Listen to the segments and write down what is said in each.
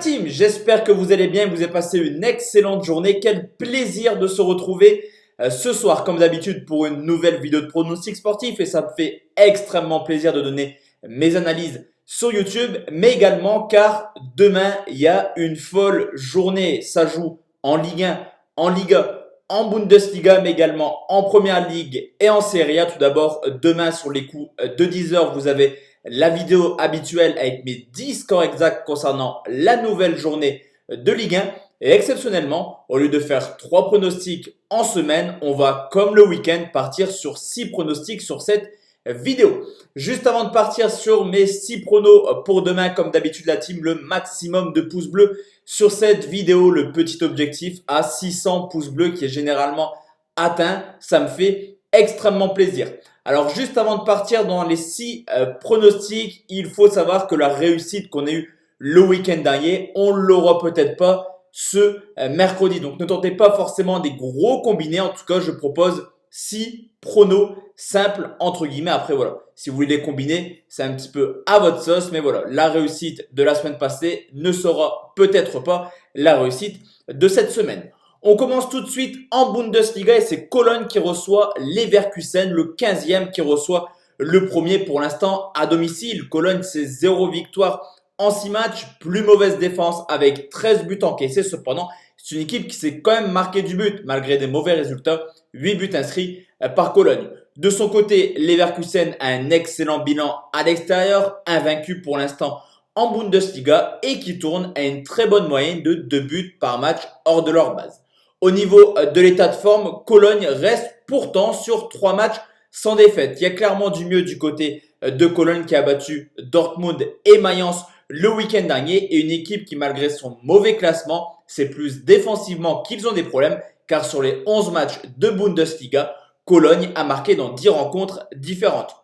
team, j'espère que vous allez bien, que vous avez passé une excellente journée. Quel plaisir de se retrouver ce soir comme d'habitude pour une nouvelle vidéo de pronostic sportif et ça me fait extrêmement plaisir de donner mes analyses sur YouTube mais également car demain il y a une folle journée. Ça joue en Ligue 1, en Liga, en Bundesliga mais également en Première Ligue et en Serie A. Tout d'abord demain sur les coups de 10h vous avez la vidéo habituelle avec mes 10 scores exacts concernant la nouvelle journée de Ligue 1. Et exceptionnellement, au lieu de faire 3 pronostics en semaine, on va, comme le week-end, partir sur 6 pronostics sur cette vidéo. Juste avant de partir sur mes 6 pronos pour demain, comme d'habitude la team, le maximum de pouces bleus sur cette vidéo. Le petit objectif à 600 pouces bleus qui est généralement atteint. Ça me fait extrêmement plaisir. Alors juste avant de partir dans les 6 pronostics, il faut savoir que la réussite qu'on a eue le week-end dernier, on ne l'aura peut-être pas ce mercredi. Donc ne tentez pas forcément des gros combinés. En tout cas, je propose 6 pronos simples entre guillemets. Après voilà, si vous voulez les combiner, c'est un petit peu à votre sauce. Mais voilà, la réussite de la semaine passée ne sera peut-être pas la réussite de cette semaine. On commence tout de suite en Bundesliga et c'est Cologne qui reçoit Leverkusen, le 15e qui reçoit le premier pour l'instant à domicile. Cologne, c'est 0 victoire en 6 matchs, plus mauvaise défense avec 13 buts encaissés. Cependant, c'est une équipe qui s'est quand même marqué du but malgré des mauvais résultats. 8 buts inscrits par Cologne. De son côté, Leverkusen a un excellent bilan à l'extérieur, invaincu pour l'instant en Bundesliga et qui tourne à une très bonne moyenne de 2 buts par match hors de leur base. Au niveau de l'état de forme, Cologne reste pourtant sur 3 matchs sans défaite. Il y a clairement du mieux du côté de Cologne qui a battu Dortmund et Mayence le week-end dernier et une équipe qui malgré son mauvais classement, c'est plus défensivement qu'ils ont des problèmes car sur les 11 matchs de Bundesliga, Cologne a marqué dans 10 rencontres différentes.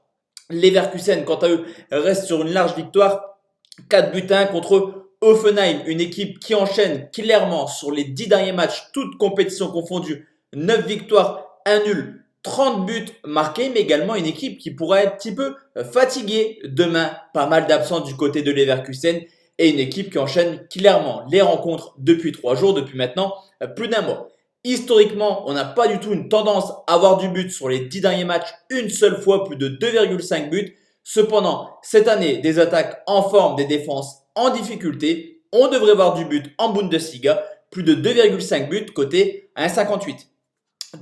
Leverkusen, quant à eux, reste sur une large victoire, 4 buts à 1 contre Hoffenheim, une équipe qui enchaîne clairement sur les 10 derniers matchs, toutes compétitions confondues, 9 victoires, 1 nul, 30 buts marqués, mais également une équipe qui pourrait être un petit peu fatiguée demain. Pas mal d'absents du côté de Leverkusen et une équipe qui enchaîne clairement les rencontres depuis 3 jours, depuis maintenant plus d'un mois. Historiquement, on n'a pas du tout une tendance à avoir du but sur les 10 derniers matchs, une seule fois plus de 2,5 buts. Cependant, cette année, des attaques en forme, des défenses en difficulté, on devrait voir du but en Bundesliga, plus de 2,5 buts côté 1,58.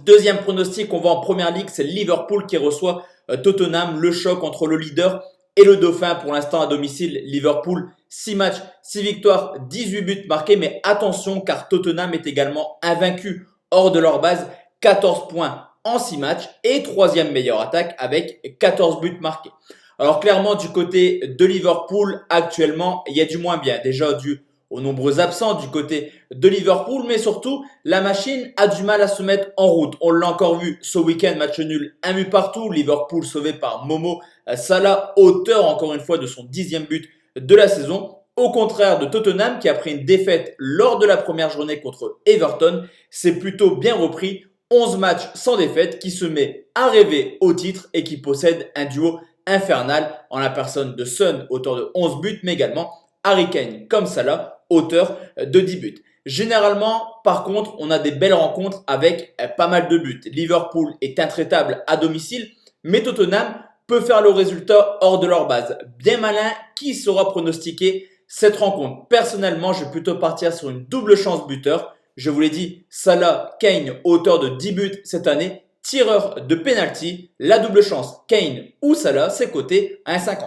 Deuxième pronostic, on va en Première Ligue, c'est Liverpool qui reçoit Tottenham, le choc entre le leader et le dauphin pour l'instant à domicile. Liverpool, 6 matchs, 6 victoires, 18 buts marqués, mais attention car Tottenham est également invaincu hors de leur base, 14 points en 6 matchs et troisième meilleure attaque avec 14 buts marqués. Alors clairement du côté de Liverpool actuellement il y a du moins bien, déjà dû aux nombreux absents du côté de Liverpool mais surtout la machine a du mal à se mettre en route. On l'a encore vu ce week-end, match nul, un but partout, Liverpool sauvé par Momo Salah, auteur encore une fois de son 10e but de la saison. Au contraire de Tottenham qui a pris une défaite lors de la première journée contre Everton, c'est plutôt bien repris, 11 matchs sans défaite qui se met à rêver au titre et qui possède un duo infernal en la personne de Son, auteur de 11 buts, mais également Harry Kane comme Salah, auteur de 10 buts. Généralement, par contre, on a des belles rencontres avec pas mal de buts. Liverpool est intraitable à domicile, mais Tottenham peut faire le résultat hors de leur base. Bien malin, qui saura pronostiquer cette rencontre? Personnellement, je vais plutôt partir sur une double chance buteur. Je vous l'ai dit, Salah, Kane, auteur de 10 buts cette année, tireur de penalty, la double chance Kane ou Salah, c'est coté à 1,50.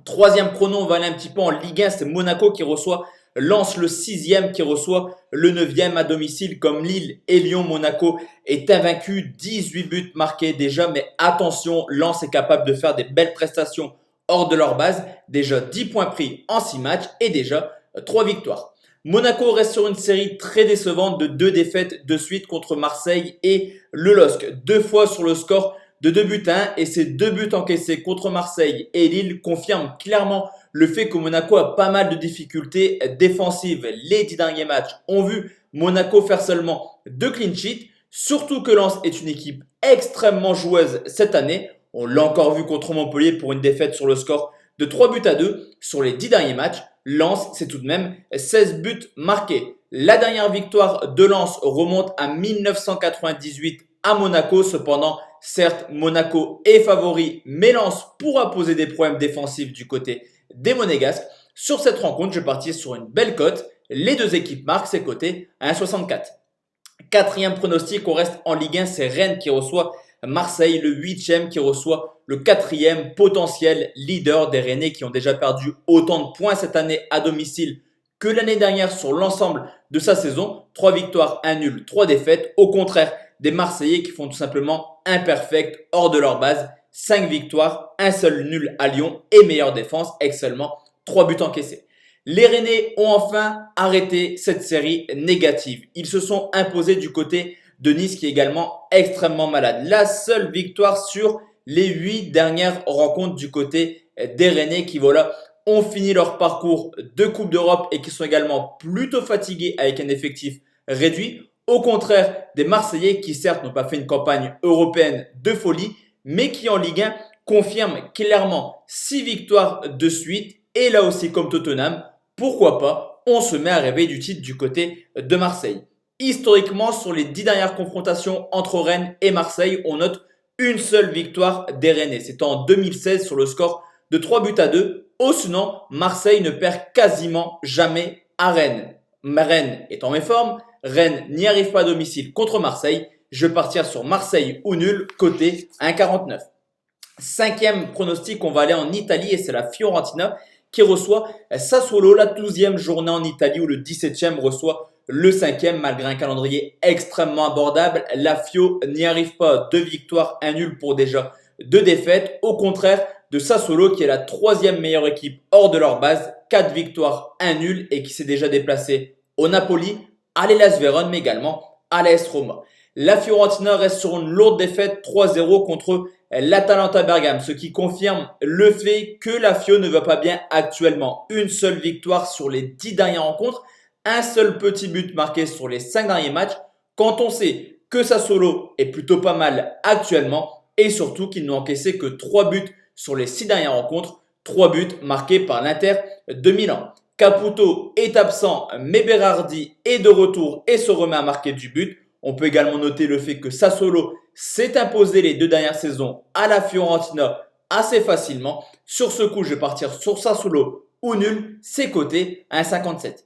Troisième pronom, on va aller un petit peu en Ligue 1, c'est Monaco qui reçoit Lens, le 6e qui reçoit le 9e à domicile comme Lille et Lyon. Monaco est invaincu, 18 buts marqués déjà, mais attention, Lens est capable de faire des belles prestations hors de leur base, déjà 10 points pris en 6 matchs et déjà 3 victoires. Monaco reste sur une série très décevante de 2 défaites de suite contre Marseille et le LOSC. 2 fois sur le score de 2 buts à 1 et ces 2 buts encaissés contre Marseille et Lille confirment clairement le fait que Monaco a pas mal de difficultés défensives. Les 10 derniers matchs ont vu Monaco faire seulement 2 clean sheets. Surtout que Lens est une équipe extrêmement joueuse cette année. On l'a encore vu contre Montpellier pour une défaite sur le score de 3 buts à 2 sur les 10 derniers matchs. Lens, c'est tout de même 16 buts marqués. La dernière victoire de Lens remonte à 1998 à Monaco. Cependant, certes, Monaco est favori, mais Lens pourra poser des problèmes défensifs du côté des Monégasques. Sur cette rencontre, je partis sur une belle cote. Les deux équipes marquent, c'est coté à 1,64. Quatrième pronostic, on reste en Ligue 1, c'est Rennes qui reçoit Marseille, le huitième qui reçoit le quatrième potentiel leader des Rennais qui ont déjà perdu autant de points cette année à domicile que l'année dernière sur l'ensemble de sa saison. 3 victoires, 1 nul, 3 défaites. Au contraire des Marseillais qui font tout simplement imperfect hors de leur base. 5 victoires, 1 seul nul à Lyon et meilleure défense avec seulement 3 buts encaissés. Les Rennais ont enfin arrêté cette série négative. Ils se sont imposés du côté de Nice qui est également extrêmement malade. La seule victoire sur les 8 dernières rencontres du côté des Rennais qui ont fini leur parcours de Coupe d'Europe et qui sont également plutôt fatigués avec un effectif réduit. Au contraire des Marseillais qui certes n'ont pas fait une campagne européenne de folie mais qui en Ligue 1 confirment clairement 6 victoires de suite. Et là aussi comme Tottenham, pourquoi pas, on se met à rêver du titre du côté de Marseille. Historiquement, sur les 10 dernières confrontations entre Rennes et Marseille, on note une seule victoire des Rennais. C'était en 2016 sur le score de 3-2. Sinon, Marseille ne perd quasiment jamais à Rennes. Rennes est en méforme, Rennes n'y arrive pas à domicile contre Marseille. Je vais partir sur Marseille ou nul, coté 1,49. Cinquième pronostic, on va aller en Italie et c'est la Fiorentina qui reçoit Sassuolo, la 12e journée en Italie où le 17e reçoit le 5e malgré un calendrier extrêmement abordable. La Fio n'y arrive pas, 2 victoires, 1 nul pour déjà 2 défaites. Au contraire de Sassuolo qui est la 3e meilleure équipe hors de leur base, 4 victoires, 1 nul et qui s'est déjà déplacé au Napoli, à l'Hellas Vérone mais également à l'AS Roma. La Fiorentina reste sur une lourde défaite 3-0 contre l'Atalanta Bergame, ce qui confirme le fait que la Fio ne va pas bien actuellement. Une seule victoire sur les 10 dernières rencontres, un seul petit but marqué sur les 5 derniers matchs. Quand on sait que Sassuolo est plutôt pas mal actuellement et surtout qu'ils n'ont encaissé que 3 buts sur les 6 dernières rencontres, 3 buts marqués par l'Inter de Milan. Caputo est absent, mais Berardi est de retour et se remet à marquer du but. On peut également noter le fait que Sassuolo s'est imposé les 2 dernières saisons à la Fiorentina assez facilement. Sur ce coup, je vais partir sur Sassuolo ou nul, c'est coté à 1,57.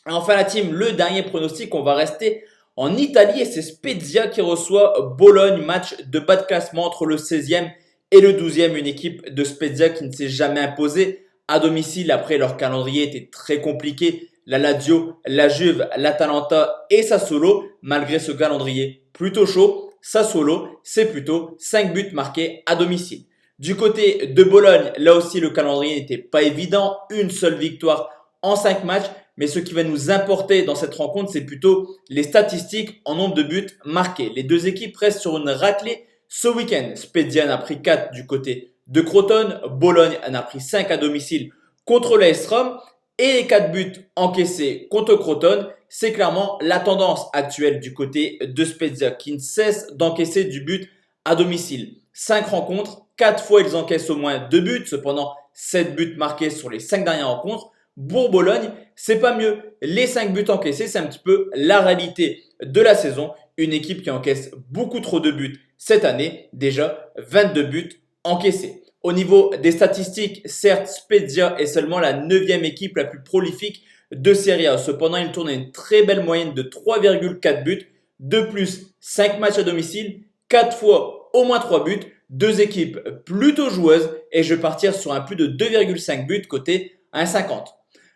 Et enfin la team, le dernier pronostic, on va rester en Italie et c'est Spezia qui reçoit Bologne, match de bas de classement entre le 16e et le 12e. Une équipe de Spezia qui ne s'est jamais imposée à domicile après leur calendrier était très compliqué. La Lazio, la Juve, l'Atalanta et Sassuolo, malgré ce calendrier plutôt chaud, Sassuolo, c'est plutôt 5 buts marqués à domicile. Du côté de Bologne, là aussi le calendrier n'était pas évident, une seule victoire en 5 matchs, mais ce qui va nous importer dans cette rencontre, c'est plutôt les statistiques en nombre de buts marqués. Les deux équipes restent sur une raclée ce week-end. Spezia en a pris 4 du côté de Crotone, Bologne en a pris 5 à domicile contre l'AS Rome. Et les 4 buts encaissés contre Crotone, c'est clairement la tendance actuelle du côté de Spezia qui ne cesse d'encaisser du but à domicile. 5 rencontres, 4 fois ils encaissent au moins 2 buts, cependant 7 buts marqués sur les 5 dernières rencontres. Pour Bologne, c'est pas mieux. Les 5 buts encaissés, c'est un petit peu la réalité de la saison. Une équipe qui encaisse beaucoup trop de buts cette année, déjà 22 buts encaissés. Au niveau des statistiques, certes, Spezia est seulement la 9e équipe la plus prolifique de Serie A. Cependant, il tourne à une très belle moyenne de 3,4 buts. De plus, 5 matchs à domicile, 4 fois au moins 3 buts. 2 équipes plutôt joueuses et je vais partir sur un plus de 2,5 buts côté 1,50.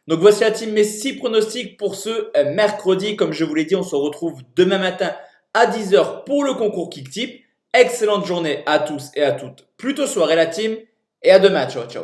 Donc voici la team, mes 6 pronostics pour ce mercredi. Comme je vous l'ai dit, on se retrouve demain matin à 10 h pour le concours Kicktip. Excellente journée à tous et à toutes. Plutôt soirée la team et à demain. Ciao, ciao.